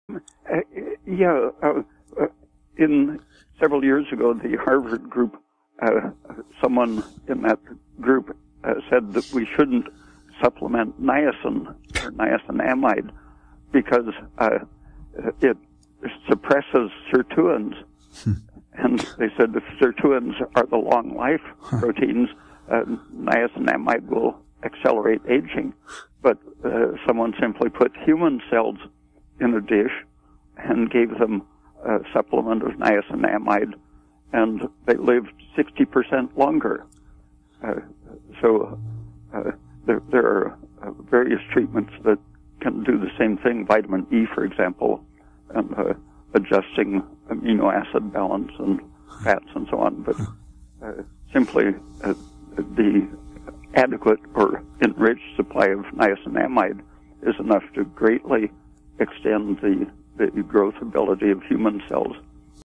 Uh, yeah, in several years ago, the Harvard group, someone in that group said that we shouldn't supplement niacin or niacinamide because it suppresses sirtuins. And they said if sirtuins are the long life proteins, niacinamide will accelerate aging. But someone simply put human cells in a dish and gave them a supplement of niacinamide, and they lived 60% longer. So there are various treatments that can do the same thing, vitamin E, for example, and adjusting amino acid balance and fats and so on. But simply the adequate or enriched supply of niacinamide is enough to greatly extend the growth ability of human cells.